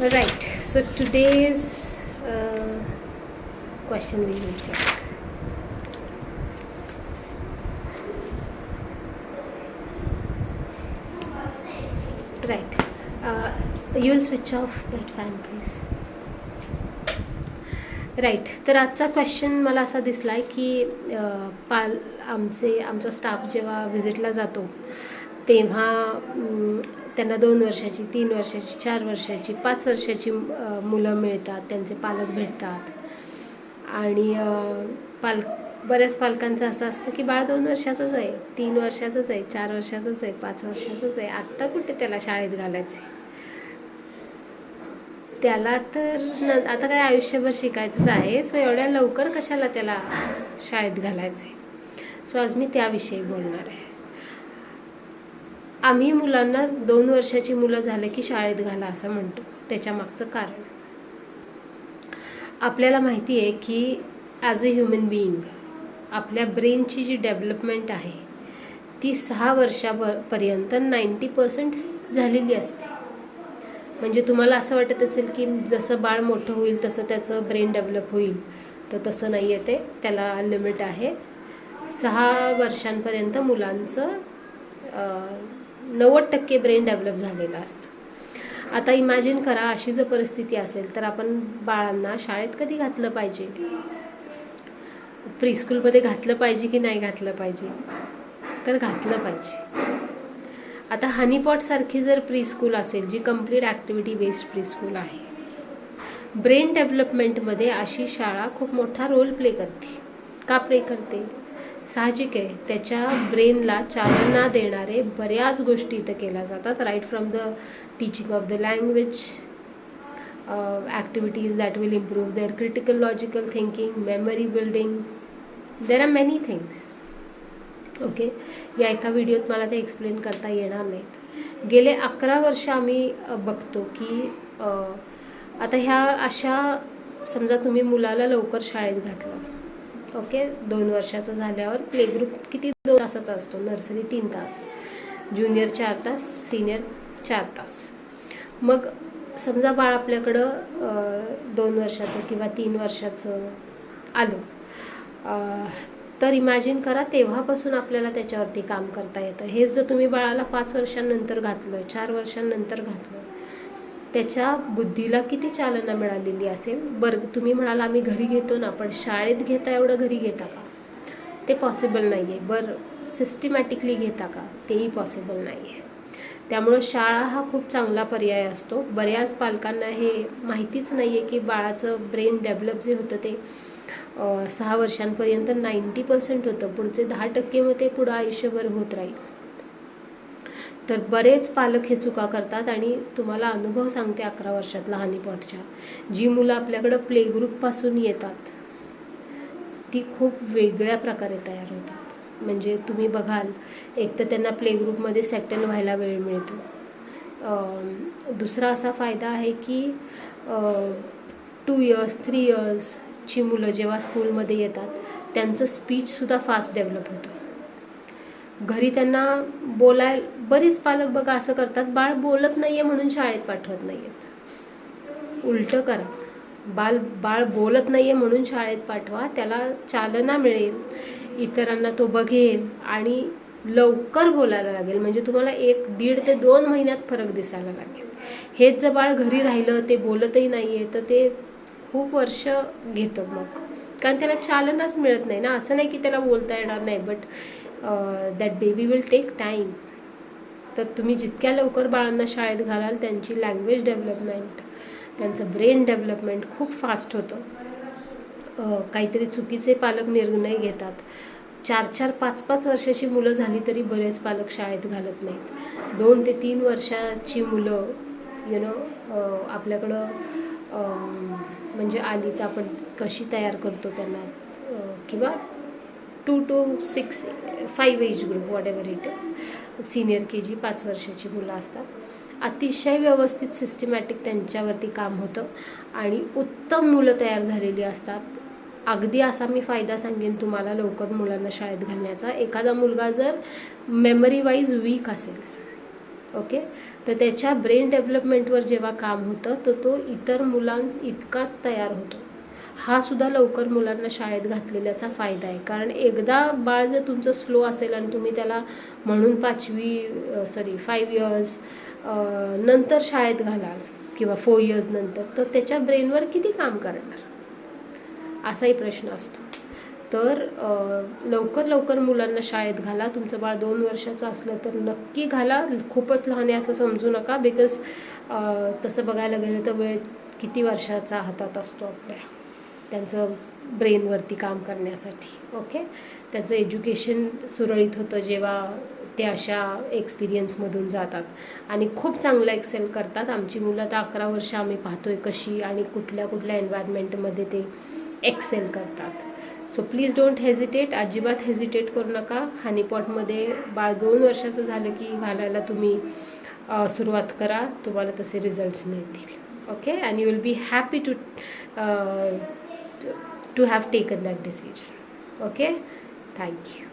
Right, so today's question we will check. Right, you will switch off that fan please. Right, तर आजचा question मला असा दिसला आहे की आमचा स्टाफ जेव्हा व्हिजिटला जातो तेव्हा त्यांना 2 वर्षाची, 3 वर्षाची, 4 वर्षाची, 5 वर्षाची मुलं मिळतात, त्यांचे पालक भेटतात आणि बऱ्याच पालकांचं असं असतं की बाळ 2 वर्षाचंच आहे, 3 वर्षाचंच आहे, 4 वर्षाचंच आहे, 5 वर्षाचंच आहे, आत्ता कुठे त्याला शाळेत घालायचे, त्याला तर आता काय आयुष्यभर शिकायचंच आहे, सो एवढ्या लवकर कशाला त्याला शाळेत घालायचे. सो आज मी त्याविषयी बोलणार आहे. आम्ही मुलांना 2 वर्षाची मुलं झाले की शाळेत घाला असं म्हणतो. त्याच्या मागचं कारण आपल्याला माहिती आहे की ॲज अ ह्युमन बिईंग आपल्या ब्रेनची जी डेव्हलपमेंट आहे ती 6 वर्षापर्यंत 90% झालेली असते. म्हणजे तुम्हाला असं वाटत असेल की जसं बाळ मोठं होईल तसं त्याचं ब्रेन डेव्हलप होईल, तर तसं नाही आहे. त्याला लिमिट आहे. 6 वर्षांपर्यंत मुलांचं 90% ब्रेन डेव्हलप झालेलं असतं. आता इमॅजिन करा, अशी जर परिस्थिती असेल तर आपण बाळांना शाळेत कधी घातलं पाहिजे, प्रीस्कूलमध्ये घातलं पाहिजे की नाही घातलं पाहिजे, तर घातलं पाहिजे. आता हनीपॉटसारखी जर प्रीस्कूल असेल जी कम्प्लीट ॲक्टिव्हिटी बेस्ड प्रीस्कूल आहे, ब्रेन डेव्हलपमेंटमध्ये अशी शाळा खूप मोठा रोल प्ले करते. का प्ले करते? साहजिक आहे, त्याच्या ब्रेनला चालना देणारे बऱ्याच गोष्टी इथं केल्या जातात. Right from the teaching of the language, activities that will improve their critical logical thinking, memory building, there are many things. Okay, या एका व्हिडिओत मला ते एक्सप्लेन करता येणार नाहीत. गेले 11 वर्ष आम्ही बघतो की आता ह्या अशा, समजा तुम्ही मुलाला लवकर शाळेत घातलं, ओके, 2 वर्षाचं झाल्यावर प्ले ग्रुप किती 2 तासाचा असतो, नर्सरी 3 तास, ज्युनियर 4 तास, सिनियर 4 तास. मग समजा बाळ आपल्याकडं 2 वर्षाचं किंवा 3 वर्षाचं आलं, तर इमॅजिन करा तेव्हापासून आपल्याला त्याच्यावरती काम करता येतं. हेच जर तुम्ही बाळाला 5 वर्षांनंतर घातलं, 4 वर्षांनंतर घातलं, त्याच्या बुद्धीला किती चालना मिळालेली असेल. बरं, तुम्ही म्हणाल आम्ही घरी घेतो ना, पण शाळेत घेता एवढं घरी घेता का? ते पॉसिबल नाही आहे. बरं, सिस्टमॅटिकली घेता का? तेही पॉसिबल नाही आहे. त्यामुळं शाळा हा खूप चांगला पर्याय असतो. बऱ्याच पालकांना हे माहितीच नाही आहे की बाळाचं ब्रेन डेव्हलप जे होतं ते 6 वर्षांपर्यंत 90% होतं, पुढचे 10% मग ते पुढं आयुष्यभर होत राहील. तर बरेच पालक हे चुका करतात आणि तुम्हाला अनुभव सांगते 11 वर्षातला हनीपॉटच्या. जी मुलं आपल्याकडं प्ले ग्रुपपासून येतात ती खूप वेगळ्या प्रकारे तयार होतात. म्हणजे तुम्ही बघाल, एक तर त्यांना प्ले ग्रुपमध्ये सेटल व्हायला वेळ मिळतो. दुसरा असा फायदा आहे की 2 इयर्स 3 इयर्सची मुलं जेव्हा स्कूलमध्ये येतात त्यांचं स्पीचसुद्धा फास्ट डेव्हलप होतं. घरी त्यांना बरीच पालक बघा असं करतात, बाळ बोलत नाही आहे म्हणून शाळेत पाठवत नाही आहेत. उलटं करा, बाळ बोलत नाही आहे म्हणून शाळेत पाठवा, त्याला चालना मिळेल, इतरांना तो बघेल आणि लवकर बोलायला लागेल. म्हणजे तुम्हाला 1-1.5 ते 2 महिन्यात फरक दिसायला लागेल. हेच जर बाळ घरी राहिलं, ते बोलतही नाही आहे, तर ते खूप वर्ष घेतं मग, कारण त्याला चालनाच मिळत नाही ना. असं नाही की त्याला बोलता येणार नाही, but that baby will take time. तर तुम्ही जितक्या लवकर बाळांना शाळेत घालाल त्यांची लँग्वेज डेव्हलपमेंट, त्यांचं ब्रेन डेव्हलपमेंट खूप फास्ट होतं. काहीतरी चुकीचे पालक निर्णय घेतात. 4-4, 5-5 वर्षाची मुलं झाली तरी बरेच पालक शाळेत घालत नाहीत. 2 ते 3 वर्षाची मुलं आपल्याकडं म्हणजे आली तर आपण कशी तयार करतो त्यांना, किंवा 2 to 6, 5 age group, whatever it is, senior KG 5 वर्षाची मुलं असतात. अतिशय व्यवस्थित सिस्टमॅटिक त्यांच्यावरती काम होतं आणि उत्तम मुलं तयार झालेली असतात. अगदी असा मी फायदा सांगेन तुम्हाला लवकर मुलांना शाळेत घालण्याचा. एखादा मुलगा जर मेमरी वाईज वीक असेल, ओके. तर त्याच्या ब्रेन डेव्हलपमेंटवर जेव्हा काम होतं तर तो इतर मुलांइतकाच तयार होतो. हा सुद्धा लवकर मुलांना शाळेत घातलेल्याचा फायदा आहे. कारण एकदा बाळ जर तुमचं स्लो असेल आणि तुम्ही त्याला म्हणून 5 इयर्स नंतर शाळेत घालाल किंवा 4 इयर्स नंतर, तर त्याच्या ब्रेनवर किती काम करणार, असाही प्रश्न असतो. तर लवकर मुलांना शाळेत घाला. तुमचं बाळ 2 वर्षाचं असलं तर नक्की घाला. खूपच लहान आहे असं समजू नका, बिकॉज तसं बघायला गेलं तर वेळ किती वर्षाचा हातात असतो आपल्या त्यांचं ब्रेनवरती काम करण्यासाठी. ओके. त्यांचं एज्युकेशन सुरळीत होतं जेव्हा ते अशा एक्सपिरियन्समधून जातात आणि खूप चांगलं एक्सेल करतात. आमची मुलं आता 11 वर्ष आम्ही पाहतोय कशी आणि कुठल्या एन्व्हायरमेंटमध्ये ते एक्सेल करतात. सो प्लीज डोंट हेजिटेट, अजिबात हेजिटेट करू नका. हनीपॉटमध्ये बाळ 2 वर्षाचं झालं की घालायला तुम्ही सुरुवात करा. तुम्हाला तसे रिझल्ट्स मिळतील. Okay. And you will be happy to have taken that decision. Okay, thank you.